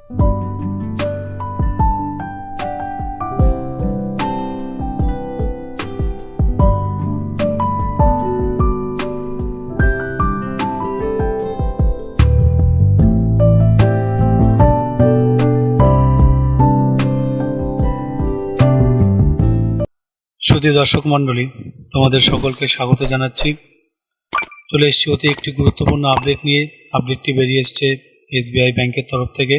সুধী দর্শক মণ্ডলী, তোমাদের সকলকে স্বাগত জানাচ্ছি। চলে এসেছি অতি একটি গুরুত্বপূর্ণ আপডেট নিয়ে। আপডেটটি বেরিয়ে এসছে এসবিআই ব্যাংকের তরফ থেকে।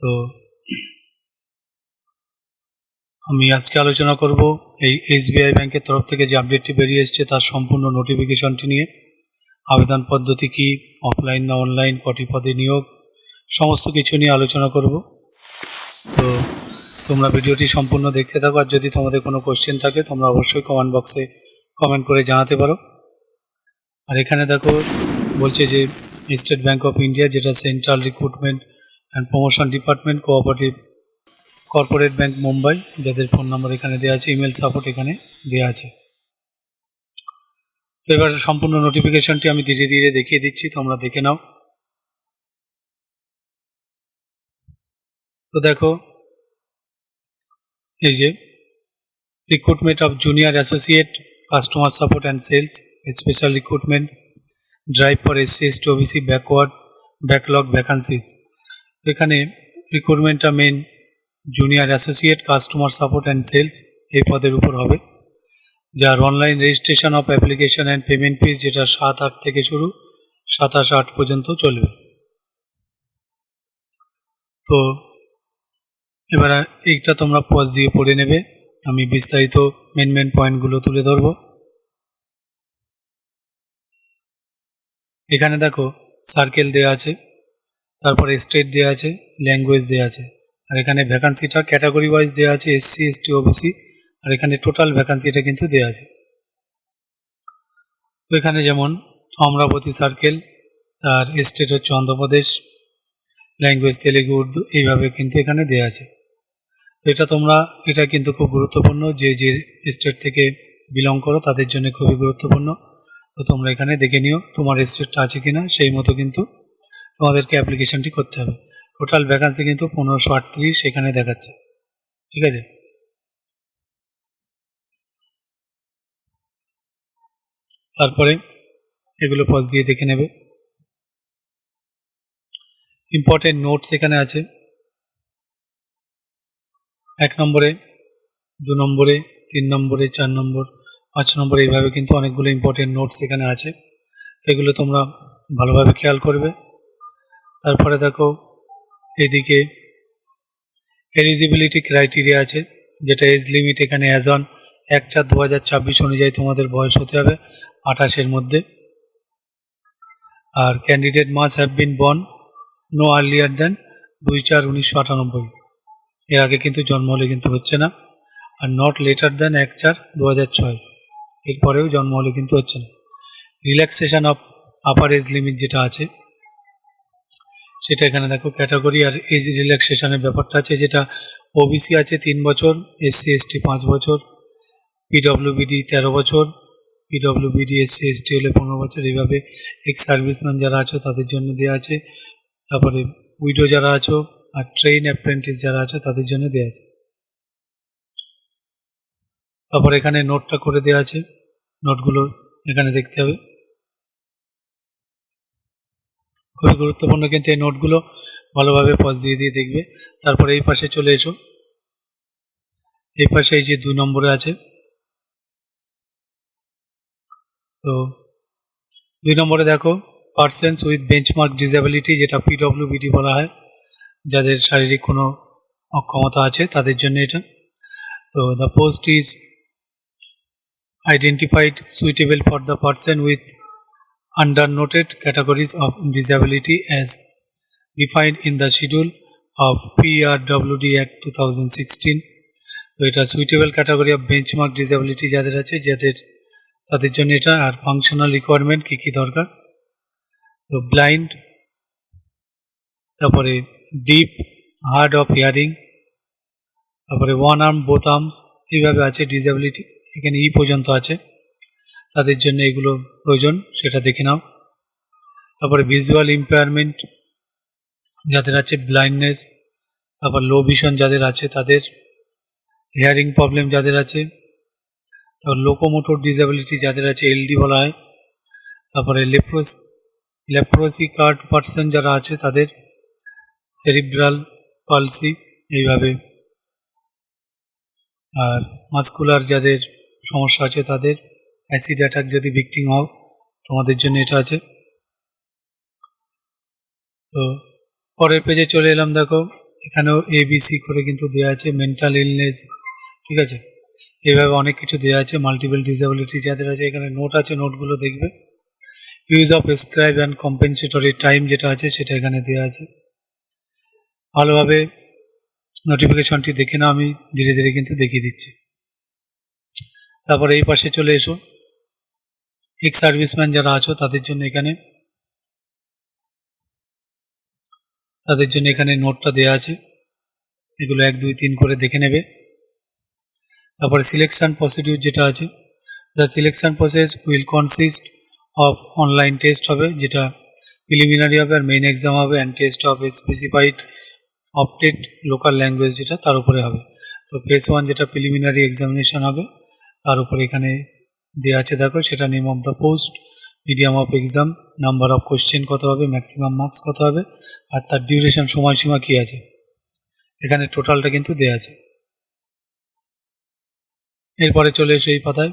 তো আমি আজকে আলোচনা করব এই এসবিআই ব্যাংকের তরফ থেকে যে আপডেটটি বেরিয়ে এসছে তার সম্পূর্ণ নোটিফিকেশনটি নিয়ে। আবেদন পদ্ধতি কি, অফলাইন না অনলাইন, কটি পদে নিয়োগ, সমস্ত কিছু নিয়ে আলোচনা করব। তো তোমরা ভিডিওটি সম্পূর্ণ দেখতে থাকো। আর যদি তোমাদের কোনো কোশ্চেন থাকে তোমরা অবশ্যই কমেন্ট বক্সে কমেন্ট করে জানাতে পারো। আর এখানে দেখো বলছে যে স্টেট ব্যাংক অফ ইন্ডিয়া, যেটা central recruitment and promotion department, cooperative corporate bank Mumbai, যাদের ফোন নাম্বার এখানে দেওয়া আছে, ইমেল সাপোর্ট এখানে দেওয়া আছে। তো এবার সম্পূর্ণ নোটিফিকেশনটি আমি ধীরে ধীরে দেখিয়ে দিচ্ছি, তোমরা দেখে নাও। তো দেখো এই যে recruitment of junior associate, customer support and sales, special recruitment drive for SC ST OBC backlog vacancies. এখানে রিক্রুটমেন্টটা main junior associate, customer support and sales এই পদের উপর হবে, যার online registration of application and payment fees, যেটা 7/8 থেকে শুরু, 27/8 পর্যন্ত চলবে। তো এবার এইটা তোমরা পজ দিয়ে পড়ে নেবে, আমি বিস্তারিত মেন পয়েন্টগুলো তুলে ধরবো। এখানে দেখো সার্কেল দেওয়া আছে, তারপরে স্টেট দেওয়া আছে, ল্যাঙ্গুয়েজ দেওয়া আছে, আর এখানে ভ্যাকান্সিটা ক্যাটাগরি ওয়াইজ দেওয়া আছে, এসসি এসটি ওবিসি, আর এখানে টোটাল ভ্যাকান্সিটা কিন্তু দেওয়া আছে। তো এখানে যেমন অমরাবতী সার্কেল, আর স্টেট হচ্ছে অন্ধ্রপ্রদেশ, ল্যাঙ্গুয়েজ তেলেগু, উর্দু, এইভাবে কিন্তু এখানে দেওয়া আছে। তো এটা কিন্তু খুব গুরুত্বপূর্ণ, যে স্টেট থেকে বিলং করো তাদের জন্য খুবই গুরুত্বপূর্ণ। তো তোমরা এখানে দেখে নিও তোমার স্টেটটা আছে কিনা, সেই মতো কিন্তু তোমাদেরকে অ্যাপ্লিকেশনটি করতে হবে। টোটাল ভ্যাকান্সি কিন্তু 1538 এখানে দেখাচ্ছে, ঠিক আছে। তারপরে এগুলো পজ দিয়ে দেখে নেবে। ইম্পর্টেন্ট নোটস এখানে আছে 1 নম্বরে, 2 নম্বরে, 3 নম্বরে, 4 নম্বর, 5 নম্বরে, এইভাবে কিন্তু অনেকগুলো ইম্পর্টেন্ট নোটস এখানে আছে। এগুলো তোমরা ভালোভাবে খেয়াল করবে। তারপরে দেখো এদিকে এলিজিবিলিটি ক্রাইটেরিয়া আছে, যেটা এজ লিমিট এখানে অ্যাজ অন 1/4/2026 অনুযায়ী তোমাদের বয়স হতে হবে 28-এর মধ্যে। আর candidate must have been born no earlier than 2/4/1998, এর আগে কিন্তু জন্ম হলে কিন্তু হচ্ছে না। আর নট লেটার দ্যান 1/4/2006, এরপরেও জন্ম হলে কিন্তু হচ্ছে না। Relaxation of upper age limit যেটা আছে সেটা এখানে দেখো ক্যাটাগরি আর এজ রিল্যাক্সেশনের ব্যাপারটা আছে, যেটা ওবিসি আছে 3 বছর, এসসি এসটি 5 বছর, পিডব্লিউবিডি 13 বছর, পিডব্লিউবিডি এসসি এসটি হলে 15 বছর, এইভাবে এক্স সার্ভিসম্যান যারা আছো তাদের জন্য দেওয়া আছে। তারপরে উইডো যারা আছো আর ট্রেন অ্যাপ্রেন্টিস যারা আছে তাদের জন্য দেওয়া আছে। তারপর এখানে নোটটা করে দেওয়া আছে, নোটগুলো এখানে দেখতে হবে, খুবই গুরুত্বপূর্ণ কিন্তু এই নোটগুলো ভালোভাবে পজ দিয়ে দেখবে। তারপরে এই পাশে চলে এসো, এই পাশে এই যে 2 নম্বরে আছে, তো 2 নম্বরে দেখো পার্সনস উইথ বেঞ্চমার্ক ডিসেবিলিটি, যেটা পিডব্লিউবিডি বলা হয়, যাদের শারীরিক কোনো অক্ষমতা আছে তাদের জন্য এটা। তো the post is identified suitable for the person with under-noted categories of disability as defined in the schedule of PRWD Act 2016. তো এটা suitable category of benchmark disability যাদের আছে, তাদের জন্য এটা। আর ফাংশনাল রিকোয়ারমেন্ট কী দরকার, তো ব্লাইন্ড, তারপরে ডিপ হার্ড অফ হিয়ারিং, তারপরে 1 arm both arms, এইভাবে আছে ডিসেবিলিটি, এখানে পর্যন্ত আছে, তাদের জন্য এগুলো প্রয়োজন, সেটা দেখে নাও। তারপরে ভিজুয়াল ইম্পেয়ারমেন্ট, যাদের আছে ব্লাইন্ডনেস, তারপর লো ভিশন যাদের আছে তাদের, হিয়ারিং প্রবলেম যাদের আছে, তারপর লোকোমোটর ডিসেবিলিটি যাদের আছে এলডি বলা হয়, তারপরে লেপ্রোসি কার্ড পার্সন যারা আছে তাদের, সেরিব্রাল পালসি এইভাবে, আর মাস্কুলার যাদের সমস্যা আছে তাদের, অ্যাসিড অ্যাটাক যদি ভিকটিম হও তোমাদের জন্য এটা আছে। তো পরের পেজে চলে এলাম, দেখো এখানেও ABC করে কিন্তু দেওয়া আছে, মেন্টাল ইলনেস, ঠিক আছে, এইভাবে অনেক কিছু দেওয়া আছে। মাল্টিপল ডিসেবিলিটি যাদের আছে এখানে নোট আছে, নোটগুলো দেখবে। Use of prescribe and compensatory time যেটা আছে সেটা এখানে দেওয়া আছে। ভালোভাবে নোটিফিকেশনটি দেখে নাও, আমি ধীরে ধীরে কিন্তু দেখিয়ে দিচ্ছি। তারপরে এই পাশে চলে এসো, এক্স সার্ভিসম্যান যারা আছো তাদের জন্য এখানে নোটটা দেওয়া আছে, এগুলো 1, 2, 3 করে দেখে নেবে। তারপরে সিলেকশন প্রসিডিউর যেটা আছে, the selection process will consist of online test হবে, যেটা প্রিলিমিনারি হবে, আর মেইন এক্সাম হবে, অ্যান্ড টেস্ট হবে স্পেসিফাইড অপটেড লোকাল ল্যাঙ্গুয়েজ যেটা তার উপরে হবে। তো ফেজ 1 যেটা প্রিলিমিনারি এক্সামিনেশন হবে তার উপরে এখানে দেওয়া আছে, দেখো সেটা name of the post, medium of exam, number of question কত হবে, ম্যাক্সিমাম মার্কস কত হবে, আর তার ডিউরেশন সময়সীমা কী আছে, এখানে টোটালটা কিন্তু দেওয়া আছে। এরপরে চলে এসে এই পাতায়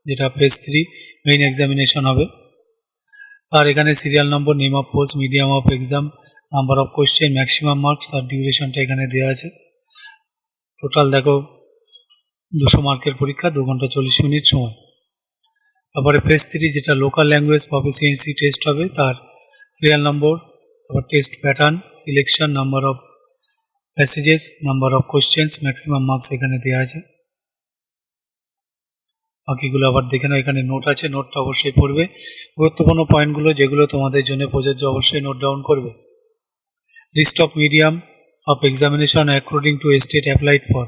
যেটা ফেজ 3 মেইন এক্সামিনেশন হবে, তার এখানে serial number, name of post, medium of exam, number of question, maximum marks আর ডিউরেশনটা এখানে দেওয়া আছে। টোটাল দেখো 200 মার্কের পরীক্ষা, 2 ঘন্টা 40 মিনিট সময়। তারপরে ফেজ 3 যেটা লোকাল ল্যাঙ্গুয়েজ প্রফিসিয়েন্সি টেস্ট হবে, তার সিরিয়াল নম্বর, তারপর test pattern, selection, number of passages, number of questions, maximum marks এখানে দেওয়া আছে। বাকিগুলো আবার দেখে নাও, এখানে নোট আছে, নোটটা অবশ্যই পড়বে। গুরুত্বপূর্ণ পয়েন্টগুলো যেগুলো তোমাদের জন্য প্রযোজ্য অবশ্যই নোট ডাউন করবে। List of medium of examination according to state applied for,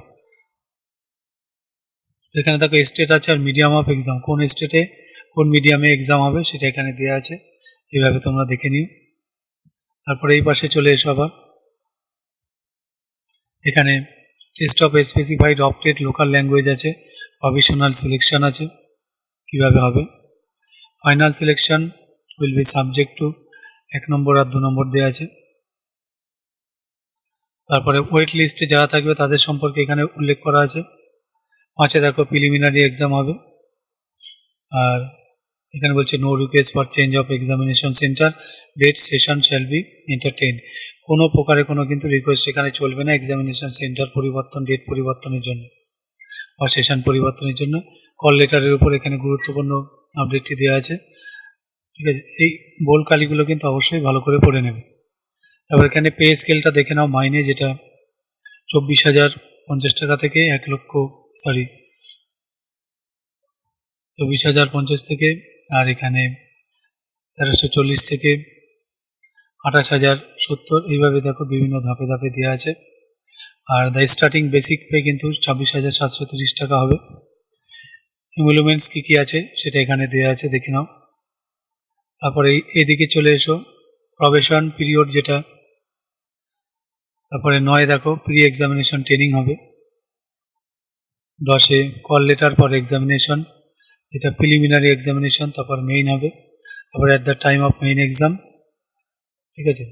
এখানে দেখো স্টেট আছে আর মিডিয়াম অফ এক্সাম, কোন স্টেটে কোন মিডিয়ামে এক্সাম হবে সেটা এখানে দেওয়া আছে, এইভাবে তোমরা দেখে নিও। তারপরে এই পাশে চলে এসো, আবার এখানে test of specified opted local language আছে, প্রভিশনাল সিলেকশন আছে কিভাবে হবে, final selection will be subject to 1 নম্বর আর 2 নম্বর দেওয়া আছে। তারপরে ওয়েট লিস্টে যারা থাকবে তাদের সম্পর্কে এখানে উল্লেখ করা আছে। 5 দেখো প্রিলিমিনারি এক্সাম হবে, আর এখানে বলছে no request for change of examination centre, date session shall be entertain, কোনো প্রকারে কোনো কিন্তু রিকোয়েস্ট এখানে চলবে না এক্সামিনেশন সেন্টার পরিবর্তন, ডেট পরিবর্তনের জন্য বা সেশন পরিবর্তনের জন্য। কল লেটারের উপর এখানে গুরুত্বপূর্ণ আপডেটটি দেওয়া আছে, ঠিক আছে, এই বোল কালিগুলো কিন্তু অবশ্যই ভালো করে পড়ে নেবে। তারপর এখানে পে স্কেলটা দেখে নাও, মাইনে যেটা 24,050 টাকা থেকে 24,050 থেকে, আর এখানে 1340 থেকে 28,070, এইভাবে দেখো বিভিন্ন ধাপে ধাপে দেওয়া আছে। Are the starting basic pay কিন্তু 26,730 টাকা হবে। এমুলুমেন্টস কী কী আছে সেটা এখানে দেওয়া আছে, দেখে নাও। তারপরে এদিকে চলে এসো, প্রবেশন পিরিয়ড যেটা, তারপরে 9 দেখো প্রি এক্সামিনেশন ট্রেনিং হবে, 10 কল লেটার ফর এক্সামিনেশন, এটা প্রিলিমিনারি এক্সামিনেশন, তারপর মেইন হবে, তারপর at the time of main exam, ঠিক আছে,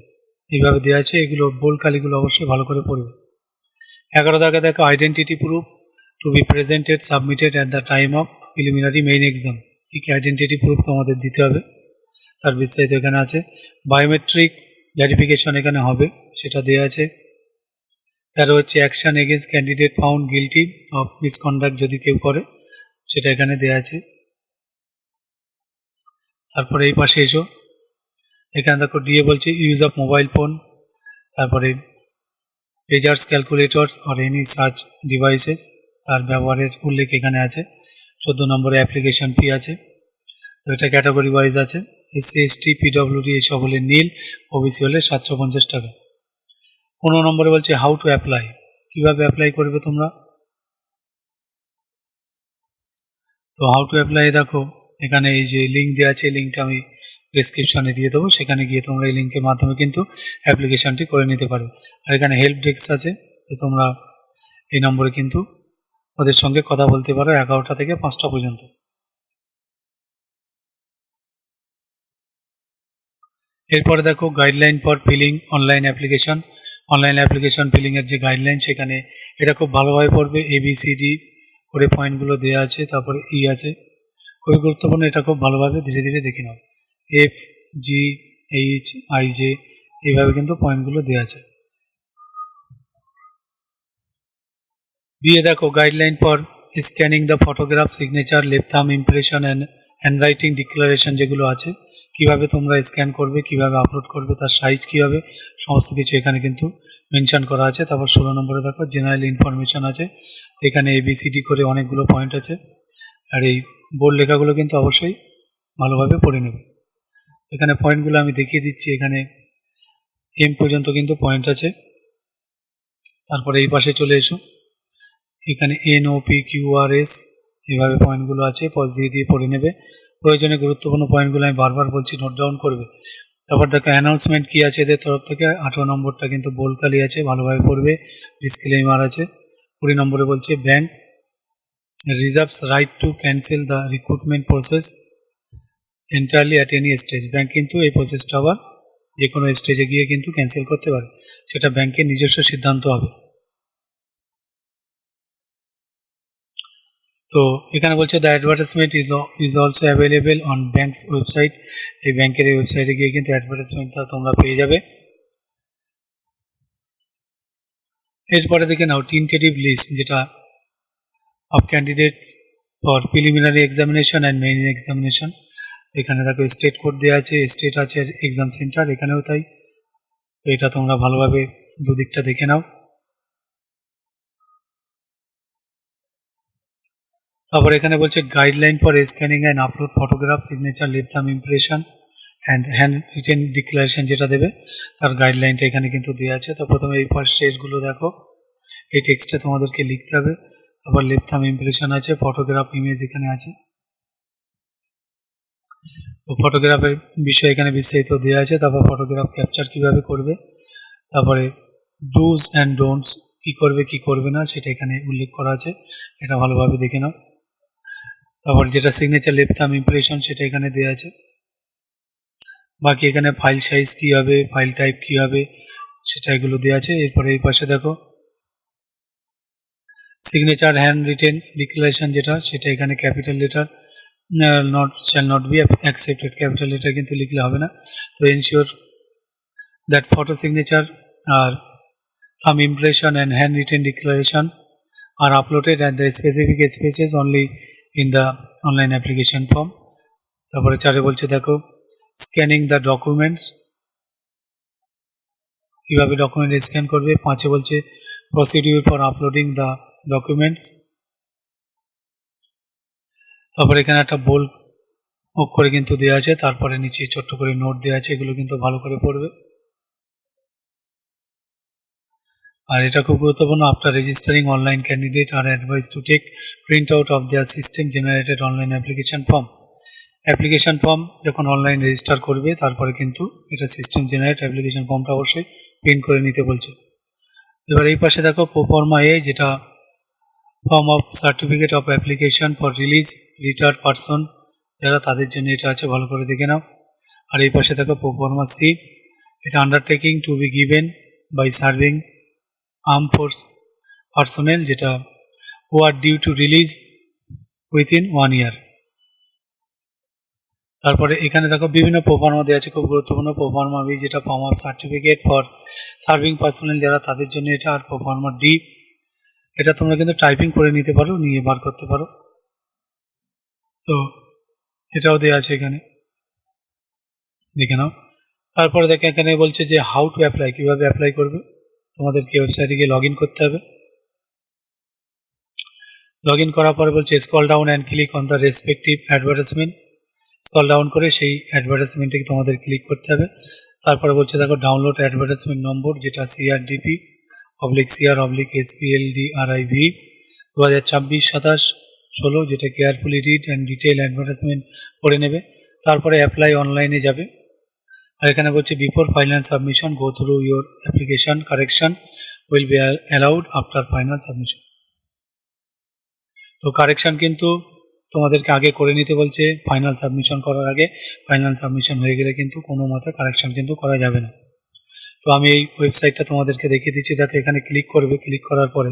এইভাবে দেওয়া আছে। এগুলো বোল কালিগুলো অবশ্যই ভালো করে পড়বে। 11 দাগে দেখো identity proof to be presented submitted at the time of preliminary main exam, ঠিক আইডেন্টিটি প্রুফ তোমাদের দিতে হবে, তার বিস্তারিত এখানে আছে। বায়োমেট্রিক ভেরিফিকেশন এখানে হবে, সেটা দেওয়া আছে। 13 হচ্ছে action against candidate found guilty of misconduct, যদি কেউ করে সেটা এখানে দেওয়া আছে। তারপরে এই পাশে এসো, এখানে দেখো ডিএ বলছে ইউজ অফ মোবাইল ফোন, তারপরে পেজার্স, ক্যালকুলেটরস অর এনি সার্চ ডিভাইসেস, তার ব্যবহারের উল্লেখ এখানে আছে। 14 নম্বরে অ্যাপ্লিকেশন ফি আছে, তো এটা ক্যাটাগরি ওয়াইজ আছে, SC ST PWD এসব হলে নীল, ওবিসি হলে 750 টাকা। 15 নম্বরে বলছে হাউ টু অ্যাপ্লাই, কীভাবে অ্যাপ্লাই করবে তোমরা। তো হাউ টু অ্যাপ্লাই দেখো এখানে এই যে লিঙ্ক দেওয়া আছে, লিঙ্কটা আমি ডেসক্রিপশনে দিয়ে দেবো, সেখানে গিয়ে তোমরা এই লিঙ্কের মাধ্যমে কিন্তু অ্যাপ্লিকেশনটি করে নিতে পারবে। আর এখানে হেল্প ডেস্ক আছে, তো তোমরা এই নম্বরে কিন্তু ওদের সঙ্গে কথা বলতে পারো 11টা থেকে 5টা পর্যন্ত। এরপরে দেখো guideline for filling online application ফিলিংয়ের যে গাইডলাইন, সেখানে এটা খুব ভালোভাবে পড়বে। ABCD করে পয়েন্টগুলো দেওয়া আছে, তারপরে ই আছে, খুবই গুরুত্বপূর্ণ, এটা খুব ভালোভাবে ধীরে ধীরে দেখে নাও। FGHIJ এইভাবে কিন্তু পয়েন্টগুলো দেওয়া আছে। দিয়ে দেখো guideline for scanning the photograph, signature, left thumb impression and handwriting declaration যেগুলো আছে, কিভাবে তোমরা স্ক্যান করবে, কিভাবে আপলোড করবে, তার সাইজ কিভাবে, সমস্ত কিছু এখানে কিন্তু মেনশন করা আছে। তারপর 16 নম্বরে দেখো জেনারেল ইনফরমেশন আছে, এখানে ABCD করে অনেকগুলো পয়েন্ট আছে। আর এই বোর্ড লেখাগুলো কিন্তু অবশ্যই ভালোভাবে পড়ে নেবে। এখানে পয়েন্টগুলো আমি দেখিয়ে দিচ্ছি, এখানে M পর্যন্ত কিন্তু পয়েন্ট আছে। তারপরে এই পাশে চলে এসো, এখানে NOPQRS এভাবে পয়েন্টগুলো আছে, পজ দিয়ে পড়ে নেবে। প্রয়োজনে গুরুত্বপূর্ণ পয়েন্টগুলো আমি বারবার বলছি, নোট ডাউন করবে। তারপর দেখো অ্যানাউন্সমেন্ট কি আছে এদের তরফ থেকে, 18 নম্বরটা কিন্তু বোলকালি আছে, ভালোভাবে পড়বে। ডিসক্লেমার আছে। 20 নম্বরে বলছে bank reserves right two cancel the recruitment process entirely at any stage. Bank কিন্তু এই প্রসেসটা আবার যে কোনো স্টেজে গিয়ে কিন্তু ক্যান্সেল করতে পারে, সেটা ব্যাংকের নিজস্ব সিদ্ধান্ত হবে। তো এখানে বলছে the advertisement is also available on banks website. এই ব্যাংকের এই ওয়েবসাইটে গিয়ে কিন্তু অ্যাডভার্টাইজমেন্টটা তোমরা পেয়ে যাবে। এরপরে দেখে নাও টেন্টেটিভ লিস্ট, যেটা of candidates for preliminary examination and main examination. এখানে দেখো স্টেট কোড দেওয়া আছে, স্টেট আছে, এক্সাম সেন্টার এখানেও তাই। তো এটা তোমরা ভালোভাবে দুদিকটা দেখে নাও। তারপর এখানে বলছে guideline for scanning and upload photograph, signature, left thumb impression and hand written declaration যেটা দেবে, তার গাইডলাইনটা এখানে কিন্তু দেওয়া আছে। তো প্রথমে এই ফার্স্ট স্টেজগুলো দেখো, এই টেক্সটে তোমাদেরকে লিখতে হবে। তারপর লেফট থাম্ব ইমপ্রেশন আছে, ফটোগ্রাফ ইমেজ এখানে আছে। তো ফটোগ্রাফের বিষয় এখানে বিস্তারিত দেওয়া আছে। তারপর ফটোগ্রাফ ক্যাপচার কিভাবে করবে, তারপরে ডুজ অ্যান্ড ডোন্টস কি করবে কি করবে না সেটা এখানে উল্লেখ করা আছে, এটা ভালোভাবে দেখে নাও। তারপর যেটা সিগনেচার, লেফট থাম্ব ইমপ্রেশন সেটা এখানে দেওয়া আছে। বাকি এখানে ফাইল সাইজ কী হবে, ফাইল টাইপ কী হবে, সেটা এগুলো দেওয়া আছে। এরপরে এই পাশে দেখো সিগনেচার হ্যান্ড রিটেন ডিক্লারেশন যেটা, সেটা এখানে capital letter shall not be accepted, capital letter কিন্তু লিখলে হবে না। তো এনশিওর দ্যাট ফটো সিগনেচার আর thumb impression and hand written declaration are uploaded at the specific spaces only in the online application form. তারপরে 4 বলছে দেখো স্ক্যানিং দ্য ডকুমেন্টস, কীভাবে ডকুমেন্ট স্ক্যান করবে। 5 বলছে procedure for uploading the documents. তারপরে এখানে একটা বোল্ড অক্ষরে কিন্তু দেওয়া আছে, তারপরে নিচে ছোট্ট করে নোট দেওয়া আছে, এগুলো কিন্তু ভালো করে পড়বে। আর এটা খুব গুরুত্বপূর্ণ, after registering online candidate are advise to take print out of their system generated online application form. Application form যখন অনলাইন রেজিস্টার করবে, তারপরে কিন্তু এটা সিস্টেম জেনারেট অ্যাপ্লিকেশন ফর্মটা অবশ্যই প্রিন্ট করে নিতে বলছে। এবার এই পাশে দেখো প্রোফর্মা এ, যেটা form of certificate of application for release retired person, যারা তাদের জন্য এটা আছে, ভালো করে দেখে নাও। আর এই পাশে দেখো প্রোফর্মা সি, এটা undertaking to be given by serving arm force personnel, যেটা who are due to release within 1 year। তারপরে এখানে দেখো বিভিন্ন প্রোফর্মা দেওয়া আছে, খুব গুরুত্বপূর্ণ। প্রোফর্মা বি, যেটা form of certificate for serving personnel, যারা তাদের জন্য এটা। আর প্রোফর্মা ডি, এটা তোমরা কিন্তু টাইপিং করে নিতে পারো, নিয়ে বার করতে পারো। তো এটাও দেওয়া আছে এখানে, দেখে নাও। তারপরে দেখো এখানে বলছে যে হাউ টু অ্যাপ্লাই, কীভাবে অ্যাপ্লাই করবে। তোমাদেরকে ওয়েবসাইটে গিয়ে লগ ইন করতে হবে। লগ ইন করার পরে বলছে scroll down and click on the respective advertisement. Scroll down করে সেই অ্যাডভার্টাইজমেন্টে তোমাদের ক্লিক করতে হবে। তারপরে বলছে দেখো ডাউনলোড অ্যাডভার্টাইজমেন্ট নম্বর, যেটা CRDP/SPLDRIV 2024-27-16, যেটা carefully read and detail advertisement করে নেবে। তারপরে অ্যাপ্লাই অনলাইনে যাবে। আর এখানে বলছে before final submission go through your application correction will be allowed after final submission. তো কারেকশন কিন্তু তোমাদেরকে আগে করে নিতে বলছে ফাইনাল সাবমিশন করার আগে। ফাইনাল সাবমিশন হয়ে গেলে কিন্তু কোনো মতে কারেকশন কিন্তু করা যাবে না। তো আমি এই ওয়েবসাইটটা তোমাদেরকে দেখিয়ে দিচ্ছি। দেখো এখানে ক্লিক করবে, ক্লিক করার পরে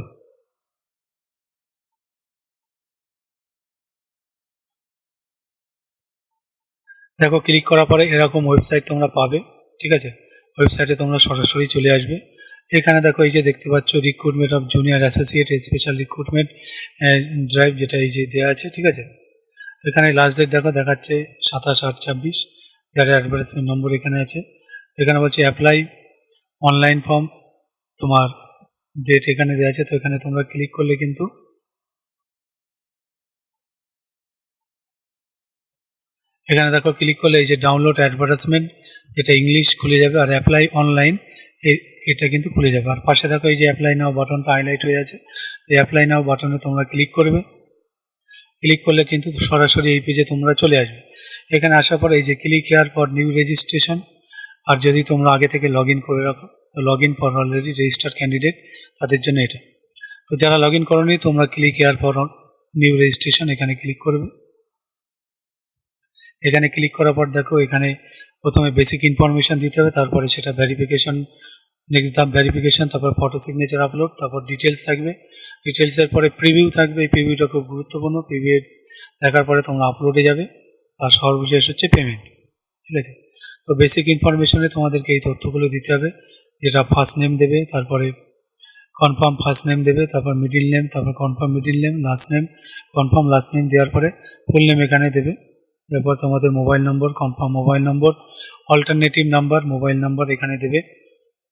দেখো ক্লিক করার পরে এরকম ওয়েবসাইট তোমরা পাবে। ঠিক আছে, ওয়েবসাইটে তোমরা সরাসরি চলে আসবে। এখানে দেখো এই যে দেখতে পাচ্ছ recruitment of junior associate special recruitment drive, যেটা এই যে দেওয়া আছে। ঠিক আছে, এখানে লাস্ট ডেট দেখো দেখাচ্ছে 27/8/26, যার অ্যাডভার্টাইজমেন্ট নম্বর এখানে আছে। এখানে বলছে অ্যাপ্লাই অনলাইন ফর্ম, তোমার ডেট এখানে দেওয়া আছে। তো এখানে তোমরা ক্লিক করলে কিন্তু এখানে দেখো ক্লিক করলে এই যে ডাউনলোড অ্যাডভার্টাইজমেন্ট, এটা ইংলিশ খুলে যাবে, আর অ্যাপ্লাই অনলাইন এটা কিন্তু খুলে যাবে। আর পাশে দেখো এই যে অ্যাপ্লাই নাও বাটনটা হাইলাইট হয়ে আছে। এই অ্যাপ্লাই নাও বাটনে তোমরা ক্লিক করবে। ক্লিক করলে কিন্তু সরাসরি এই পেজে তোমরা চলে আসবে। এখানে আসার পরে এই যে click here for new registration, আর যদি তোমরা আগে থেকে লগ ইন করে রাখো তো log in for already registered candidate, তাদের জন্য এটা। তো যারা লগ ইন করোনি তোমরা click here for new registration এখানে ক্লিক করবে। এখানে ক্লিক করার পর দেখো এখানে প্রথমে বেসিক ইনফরমেশান দিতে হবে, তারপরে সেটা ভেরিফিকেশন, নেক্সট ধাপ ভেরিফিকেশন, তারপর ফটো সিগনেচার আপলোড, তারপর ডিটেলস থাকবে। ডিটেলসের পরে প্রিভিউ থাকবে। এই প্রিভিউটা খুব গুরুত্বপূর্ণ। প্রিভিউ দেখার পরে তোমরা আপলোডে যাবে। আর সর্বশেষ হচ্ছে পেমেন্ট। ঠিক আছে, তো বেসিক ইনফরমেশনে তোমাদেরকে এই তথ্যগুলো দিতে হবে, যেটা ফার্স্ট নেম দেবে, তারপরে কনফার্ম ফার্স্ট নেম দেবে, তারপর মিডিল নেম, তারপর confirm middle name, last name, confirm last name দেওয়ার পরে ফুল নেম এখানে দেবে। এরপর তোমাদের মোবাইল নম্বর, কনফার্ম মোবাইল নম্বর, অল্টারনেটিভ নাম্বার, মোবাইল নাম্বার এখানে দেবে।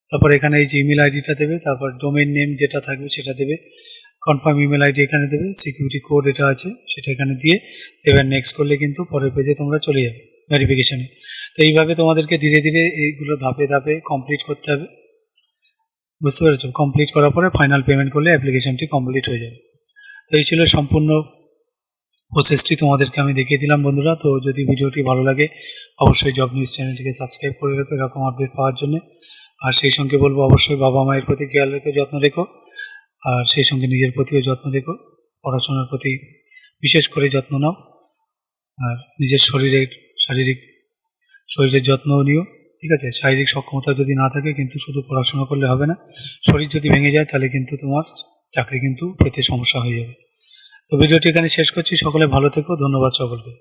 তারপর এখানে এই যে ইমেল আইডিটা দেবে, তারপর ডোমেইন নেম যেটা থাকবে সেটা দেবে, কনফার্ম ইমেল আইডি এখানে দেবে, সিকিউরিটি কোড এটা আছে সেটা এখানে দিয়ে সেভ অ্যান্ড নেক্সট করলে কিন্তু পরের পেজে তোমরা চলে যাবে ভেরিফিকেশানে। তো এইভাবে তোমাদেরকে ধীরে ধীরে এইগুলো ধাপে ধাপে কমপ্লিট করতে হবে। বুঝতে পেরেছো? কমপ্লিট করার পরে ফাইনাল পেমেন্ট করলে অ্যাপ্লিকেশনটি কমপ্লিট হয়ে যাবে। তো এই ছিল সম্পূর্ণ প্রসেসটি তোমাদেরকে আমি দেখিয়ে দিলাম বন্ধুরা। তো যদি ভিডিওটি ভালো লাগে অবশ্যই জব নিউজ চ্যানেলটিকে সাবস্ক্রাইব করে রেখো এরকম আপডেট পাওয়ার জন্য। আর সেই সঙ্গে বলবো অবশ্যই বাবা মায়ের প্রতি খেয়াল রেখো, যত্ন রেখো, আর সেই সঙ্গে নিজের প্রতিও যত্ন রেখো। পড়াশোনার প্রতি বিশেষ করে যত্ন নাও, আর নিজের শরীরের যত্নও নিও। ঠিক আছে, শারীরিক সক্ষমতা যদি না থাকে কিন্তু শুধু পড়াশোনা করলে হবে না। শরীর যদি ভেঙে যায় তাহলে কিন্তু তোমার চাকরি কিন্তু পেতে সমস্যা হয়ে যাবে। তো ভিডিওটি এখানে শেষ করছি। সকলে ভালো থেকো। ধন্যবাদ সকলকে।